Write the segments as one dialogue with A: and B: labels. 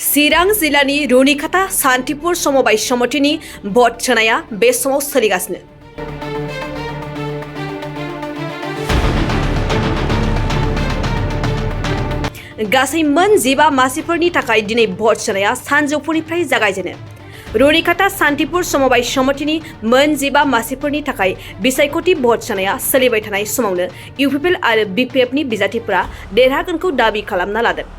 A: चिरां जिल्लानि रुनिखाता सान्तिपुर समबाय समितिनि भट सोनाया बे समाव सोलिगासिनो। गासै मोन 15 मासिफोरनि थाखाय दिनै भट सोनाया सानजौफुनिफ्राय जागायजेनो। रुनिखाता सान्तिपुर समबाय समितिनि मोन 15 मासिफोरनि थाखाय बिसायख'थि भट सोनाया सोलिबाय थानाय समावनो इउपिपिएल आरो बिपिएफनि बिजाथिफोरा देरहागोनखौ दाबि खालामना लादों।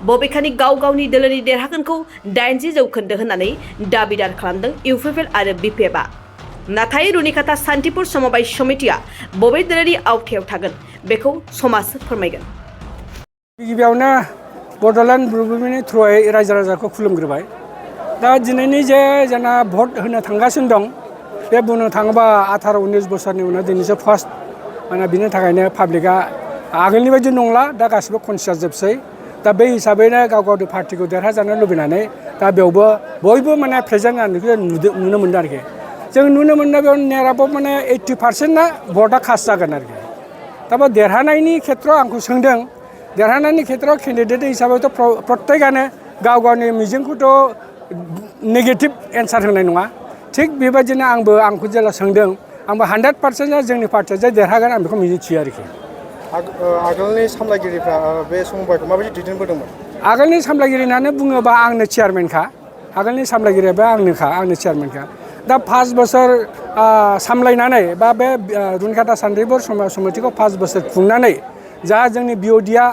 A: बबेखानि गाव गावनि दोलोनि देरहागोनखौ 80% होननानै दाबिदार खालामदों इउपिपिएल आरो बिपिएफआ। नाथाय रुनिखाता सान्तिपुर समबाय समितिया बबे दोलोनि आवथायाव थागोन बेखौ समाजो फोरमायगोन।
B: गिबियावनो बड'लेण्ड बुब्लिनि थ्रुयै रायजो राजाखौ खुलुमग्रोबाय। दा दिनैनि जे जोंना भट होनो थांगासिनो दं बे बुंनो थाङोबा 18-19 बोसोरनि उनाव दिनैसो फार्स्ट बिनि थाखायनो पाब्लिकआ आगोलनि बायदि नंला, दा गासिबो कनसियास जोबसै। दा बे हिसाबैनो गाव गावनि पार्टिखौ देरहाजानो लुबैनानै दा बेयावबो बयबो प्रेजेन्ट जानायखौ नुनो मोन्दों आरोखि। जों नुनो मोन्दों बेयाव नेराबाव 80%ना भटआ कास्ट जागोन आरोखि। दा बे देरहानायनि खेथ्रआव आंखौ सोंदों, देरहानायनि खेथ्रआव केन्डिडेट हिसाबैथ' प्रत्येकआनो गाव गावनि मिजिंखौथ' नेगेटिभ एन्सार होनाय नङा। थिग बेबायदिनो आंखौ जेला सोंदों आंबो 100% जोंनि पार्टिया जे देरहागोन आं बेखौ मिजिंथियो आरोखि।
C: आगोलनि सामलायगिरिफ्रा बे समबायखौ माबायदि दैदेनबोदोंमोन? आगोलनि
B: सामलायगिरि होननानै बुङोबा आंनो चेयारमेनखा। आगोलनि सामलायगिरियाबो आंनो चेयारमेनखा। दा 5 बोसोर सामलायनानै बा बे रुनिखाता सान्तिपुर समितिखौ 5 बोसोर खुंनानै जा जोंनि बिअडिआ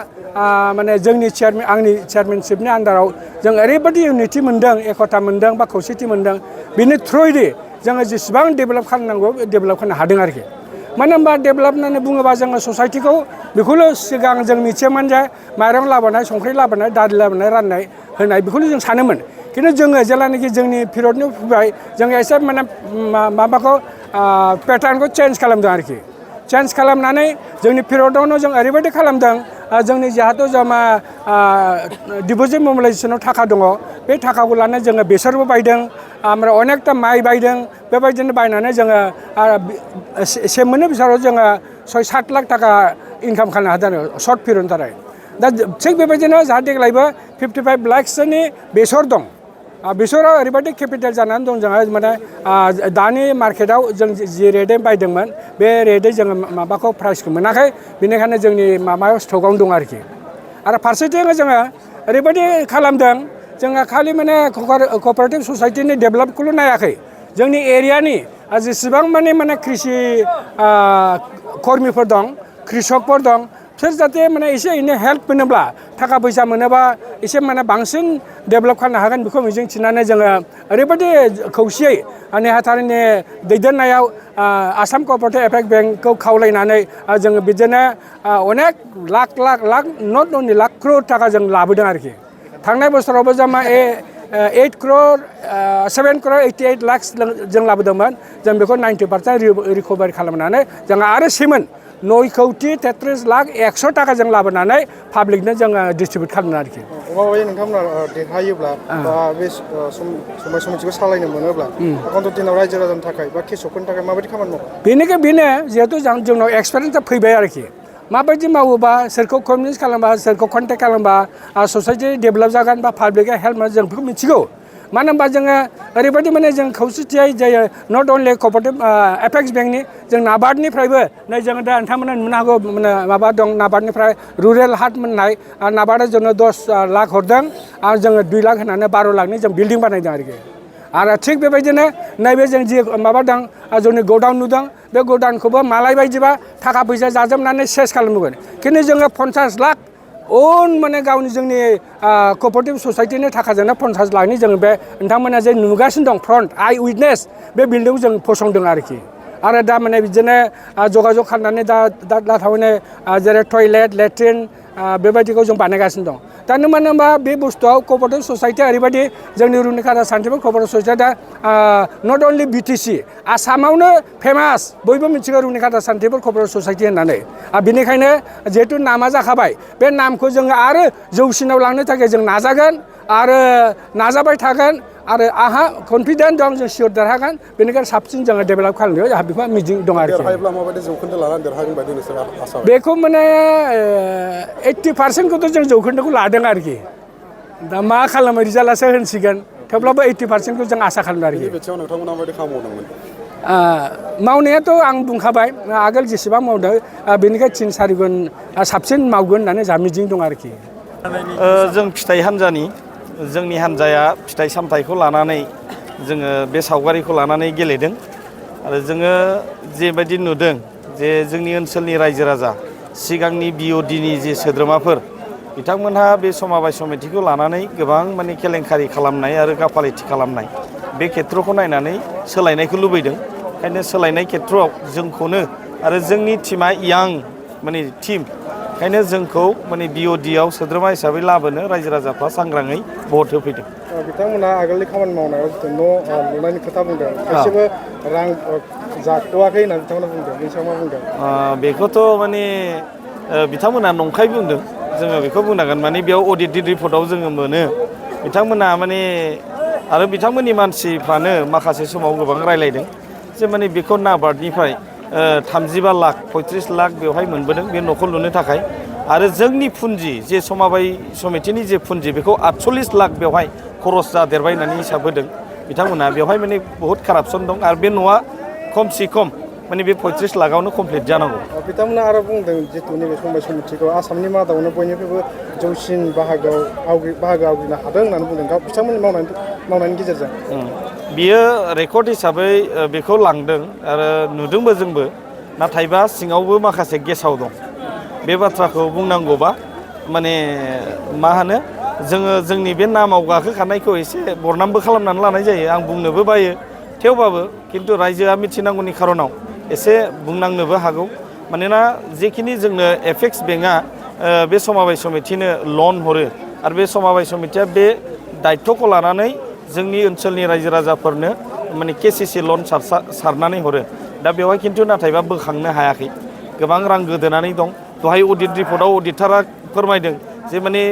B: जोंनि आंनि चेयारमेनशिपनि आन्दाराव जों ओरैबायदि इउनिटि मोन्दों, एकता मोन्दों बा खौसेथि मोन्दों। बिनि थ्रुयै जोङो जेसेबां डेभेलप खालामनांगौ डेभेलप खालामनो हादों आरोखि। मानो होनबा डेभेलप होननानै बुङोबा जोङो ससाइटिखौ बेखौल' सिगां जों मिथियोमोन जे माइरं लाबोनाय, संख्रि लाबोनाय, दालि लाबोनाय, राननाय होनाय बेखौल' जों सानोमोन। खिन्थु जोङो जेब्लानाखि जोंनि पिरियडनि फैबाय जोङो एसे माबाखौ पेटार्नखौ चेन्ज खालामदों आरोखि। चेन्ज खालामनानै जोंनि पिरियडआवनो जों ओरैबायदि खालामदों, जोंनि जिहेथु जमा डिप'जिट मबिलाइजेसनाव थाखा दङ, बे थाखाखौ लानानै जोङो बेसरबो बायदों, ओमफ्राय अनेकथा माइ बायदों। बेबायदिनो बायनानै जोङो से मोननै बोसोराव जोङो 6-7 लाख थाखा इनकाम खालामनो हादों आरो सर्ट पिरियडनि थाखाय। दा थिग बेबायदिनो जाहा देग्लायबो 55 लाखसोनि बेसर दं। बेसरा ओरैबायदि केपिटेल जानानै दं जोंहा दानि मार्केटआव जों जि रेटै बायदोंमोन बे रेटै जोङो माबाखौ प्राइसखौ मोनाखै, बेनिखायनो जोंनि माबायाव स्टकआवनो दं आरोखि। आरो फारसेथिं जोङो ओरैबायदि खालामदों, जोङो खालि क'पारेटिभ ससाइटिनि डेभेलपखौल' नायाखै, जोंनि एरियानि जेसेबां कृषि कर्मिफोर दं, कृषकफोर दं, बिसोर जाहाथे एसे एनै हेल्प मोनोब्ला, थाखा फैसा मोनोबा एसे बांसिन डेभेलप खालामनो हागोन बेखौ मिजिंथिनानै जोङो ओरैबायदि खौसेयै नेहाथारिनि दैदेननायाव आसाम क'अपारेटिभ एपेक्स बेंकखौ खावलायनानै जोङो बिदिनो अनेक लाख नट अनलि लाख क्र'र थाखा जों लाबोदों आरोखि। थांनाय बोसोरावबो जों 7 crore 88 lakhs जों लाबोदोंमोन। जों बेखौ 90% रिकभारि खालामनानै जों आरो 9 कौटि 33 लाख 100 थाखा जों लाबोनानै पाब्लिकनो जोङो डिस्ट्रिबिउट खालामदों आरोखि।
C: माबायदि नोंथांमोना देरहायोब्ला बा बे समबाय समितिखौ सालायनो मोनोब्ला आगान्थु दिनाव रायजो राजानि थाखाय बा कृषकफोरनि थाखाय माबायदि खामानि मावो?
B: बेनो जिहेथु जोंनाव एक्सपिरियेन्सआ फैबाय आरोखि। माबायदि मावोबा, सोरखौ कनभिन्स खालामबा, सोरखौ कन्टेक्ट खालामबा ससाइटि डेभेलप जागोन बा पाब्लिकआ हेल्प मोनो जों बेखौ मिथिगौ। मानो होनबा जोङो ओरैबायदि जों खौसेथियै जायो, नट अनलि क'अपारेटिभ एपेक्स बेंकनि, जों नाबार्डनिफ्रायबो नै जोङो दा नोंथांमोना नुनो हागौ माबा दं नाबार्डनिफ्राय रुरेल हाट मोननाय, नाबार्डआ जोंनो 10 लाख हरदों आरो जोङो 2 लाख होनानै 12 लाखनि जों बिल्डिं बानायदों आरोखि। आरो थिग बेबायदिनो नैबे जों जि माबा दं जोंनि गडाउन नुदों, बे गडाउनखौबो मालाय बायदिबा थाखा फैसा जाजोबनानै सेस खालामगोन। खिन्थु जोङो 50 लाख गावनि जोंनि क'अपारेटिभ ससाइटिनि थाखाजोंनो 50 लाखनि जोङो बे नोंथांमोना जे नुगासिनो दं फ्रन्ट आइ उइटनेस बे बिल्डिंखौ जों फसंदों आरोखि। आरो दा बिदिनो जगाजग खालामनानै दा थारमाने जेरै टयलेट, लेट्रिन बेबायदिखौ जों बानायगासिनो दं। दा मानो होनबा बे बुस्थुआव क'अपारेटिभ ससाइटिया ओरैबायदि, जोंनि रुनिखाता सान्तिपुर क'अपारेटिभ ससाइटिया नट अनलि बिटिसि आसामावनो फेमास, बयबो मिथिगौ रुनिखाता सान्तिपुर क'अपारेटिभ ससाइटि होननानै। बेनिखायनो जिहेतु नामा जाखाबाय, बे नामखौ जोङो आरो जौसिनाव लांनो थाखाय जों नाजागोन आरो नाजाबाय थागोन आरो आंहा कनफिडेन्ट दं जों सियर देरहागोन बेनिखायनो साबसिन जोङो डेभेलप खालामनायाव जोंहा बेखौ मिजिं दं आरोखि
D: देरहायोब्ला माबायदि जौखोन्दो लानानै देरहागोन बायदि नोंसोर आसा
B: बेखौ माने 80%खौथ' जों जौखोन्दोखौ लादों आरोखि दा मा खालामो रिजाल्टआसो होनसिगोन थेवब्लाबो 80%खौ जों आसा खालामदों आरोखि
D: बेनि बिथिङाव नोंथांमोना माबायदि खामानि मावदोंमोन
B: मावनायाथ' आं बुंखाबाय आगोल जेसेबां मावदों बेनिफ्राय 3-4 गुन साबसिन मावगोन होननानै जोंहा मिजिं दं आरोखि
E: जों फिथाइ हान्जानि जोंनि हान्जाया फिथाइ सामथाइखौ लानानै जोङो बे सावगारिखौ लानानै गेलेदों आरो जोङो जेबायदि नुदों जे जोंनि ओनसोलनि रायजो राजा सिगांनि BODनि जे सोद्रोमाफोर बिथांमोनहा बे समाबाय समितिखौ लानानै गोबां माने केलेंकारि खालामनाय आरो गाफालिथि खालामनाय बे खेत्रखौ नायनानै सोलायनायखौ लुबैदों ओंखायनो सोलायनाय खेत्रआव जोंखौनो आरो जोंनि टिमा यां माने टिम ओंखायनो जोंखौ माने BODआव सोद्रोमा हिसाबै लाबोनो रायजो राजाफ्रा सांग्राङै भट होफैदों
C: बिथांमोना आगोलनि खामानि मावनायाव जितु न' लुनायनि खोथा बुंदों खायसेबो रां जाथ'वाखै होनना बिथांमोना बुंदों बेनि सायाव मा बुंदों
E: बेखौथ' माने बिथांमोना नंखाय बुंदों जोङो बेखौ बुंनांगोन माने बेयाव अडिट रिपर्टआव जोङो मोनो बिथांमोना माने आरो बिथांमोननि मानसिफ्रानो माखासे समाव गोबां रायलायदों जे माने बेखौ नाबार्डनिफ्राय 35 लाख 35 लाख बेवहाय मोनबोदों बे न'खौ लुनो थाखाय आरो जोंनि फुन्जि जे समाबाय समितिनि जे फुन्जि बेखौ 48 लाख बेवहाय खरस जादेरबाय होननानै हिसाब होदों बिथांमोना बेवहाय माने बहुद कारापसन दं आरो बे न'आ खमसे खम माने बे 35 लाखआवनो कमप्लिट जानांगौ
C: बिथांमोना आरो बुंदों जितु नैबे समाबाय समितिखौ आसामनि मादावनो बयनिख्रुइबो जौसिन बाहागो आवग्रिनो हादों होननानै बुंदों बिथांमोननि मावनायनि गेजेरजों
E: बियो रेकर्ड हिसाबै बेखौ लांदों आरो नुदोंबो जोंबो नाथायबा सिङावबो माखासे गेसाव दं बे बाथ्राखौ बुंनांगौबा माने मा होनो जोङो जोंनि बे नामाव गाखोखानायखौ एसे बरनामबो खालामनानै लानाय जायो आं बुंनोबो बायो थेवबाबो खिन्थु रायजोआ मिथिनांगौनि खारनाव एसे बुंनांनोबो हागौ मानोना जेखिनि जोंनो एपेक्स बेंकआ बे समाबाय समितिनो लन हरो आरो बे समाबाय समितिया बे दायित्वखौ लानानै जोंनि ओनसोलनि रायजो राजाफोरनो माने KCC लन सारनानै हरो दा बेवहाय खिन्थु नाथायबा बोखांनो हायाखै गोबां रां गोदोनानै दं दहाय अडिट रिपर्टआव अडिटारा फोरमायदों जे माने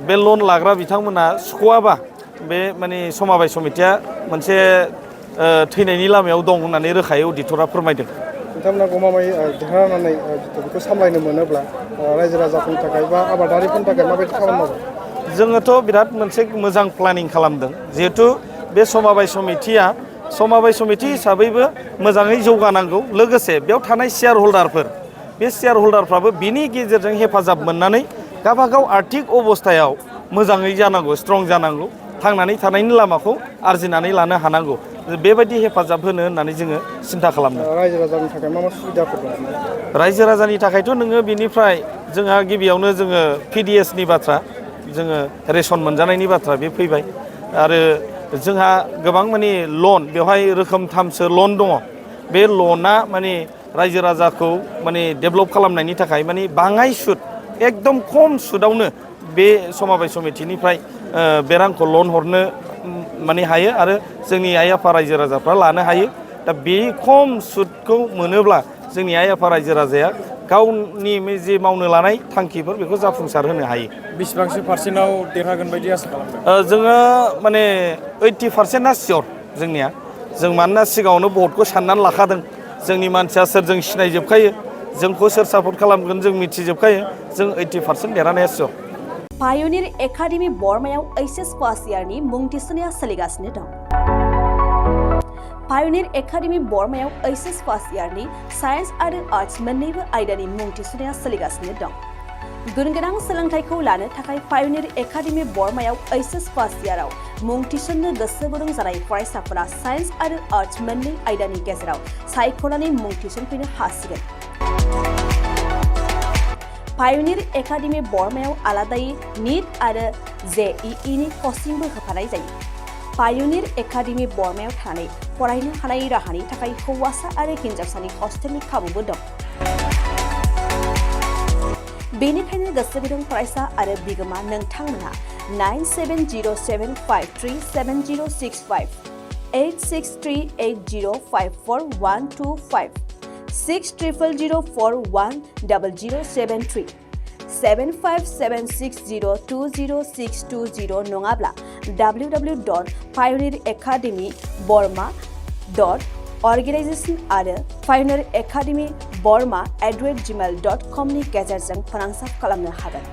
E: बे लन लाग्रा बिथांमोना सुख'आबा बे माने समाबाय समितिया मोनसे थैनायनि लामायाव दं होननानै रोखायै अडिटरा फोरमायदों
C: बिथांमोना गमामायै देरहानानै बेखौ सामलायनो मोनोब्ला रायजो राजाफोरनि थाखाय बा आबादारिफोरनि थाखाय माबायदि खामानि मावो
E: जोङोथ' बिराद मोनसे मोजां प्लानिं खालामदों जिहेथु बे समाबाय समिति हिसाबैबो मोजाङै जौगानांगौ लोगोसे बेयाव थानाय शेयार हल्डारफोर बे शेयार हल्डारफ्राबो बिनि गेजेरजों हेफाजाब मोननानै गावबागाव आर्थिक अबस्थायाव मोजाङै जानांगौ स्ट्रं जानांगौ थांनानै थानायनि लामाखौ आरजिनानै लानो हानांगौ बेबायदि हेफाजाब होनो होननानै जोङो सिन्था खालामदों
C: रायजो राजानि थाखाय मा सुबिदाफोर दं
E: रायजो राजानि थाखायथ' नोङो बिनिफ्राय जोंहा गिबियावनो जोङो PDSनि बाथ्रा जोङो रेसन मोनजानायनि बाथ्रा बे फैबाय आरो जोंहा गोबां माने लन बेवहाय रोखोमथामसो लन दङ बे लना माने रायजो राजाखौ माने डेभेलप खालामनायनि थाखाय माने बाङाय सुद एकदम खम सुदावनो बे समाबाय समितिनिफ्राय बे रांखौ लन हरनो माने हायो आरो जोंनि आइ आफा रायजो राजाफ्रा लानो हायो दा बे खम सुदखौ मोनोब्ला जोंनि आइ आफा रायजो राजाया गावनि जे मावनो लानाय थांखिफोर बेखौ जाफुंसार होनो हायो
F: बेसेबांसो पार्सेन्टआव देरहागोन बायदि आसा खालामदों
E: जोङो माने 80%आ सियर जोंनिया जों मानोना सिगाङावनो भटखौ साननानै लाखादों जोंनि मानसिया सोरजों सिनायजोबखायो जोंखौ सोर सापर्ट खालामगोन जों मिथिजोबखायो जों 80% देरहानाया सियर
A: पायनिर एकाडेमि बर्मायाव HS फार्स्ट इयारनि मुं थिसननाया सोलिगासिनो दं पायनिर एकाडेमि बर्मायाव HS फार्स्ट इयारनि साइन्स आरो आर्ट्स मोन्नैबो आयदानि मुं थिसननाया सोलिगासिनो दं गुनगोनां सोलोंथाइखौ लानो थाखाय पायनिर एकाडेमि बर्मायाव HS फार्स्ट इयाराव मुं थिसननो गोसो गुदुं जानाय फरायसाफोरा साइन्स आरो आर्ट्स मोन्नै आयदानि गेजेराव सायख'नानै मुं थिसनफैनो हासिगोन पायनिर एकाडेमि बर्मायाव आलादायै नीट आरो JEE नि कचिंबो होफानाय जायो पायनिर एकाडेमि बर्मायाव थानानै फरायनो हानाय राहानि थाखाय हौवासा आरो हिन्जावसानि हस्टेलनि खाबुबो दं बेनिखायनो गोसो गुदुं फरायसा आरो बिगोमा नोंथांमोनहा 9707537065 8638054125 6000410073 7576020620 नङाब्ला www.pioneeracademyborma.organization आरो pioneeracademyborma@gmail.com नि गेजेरजों फोनांजाब खालामनो हागोन।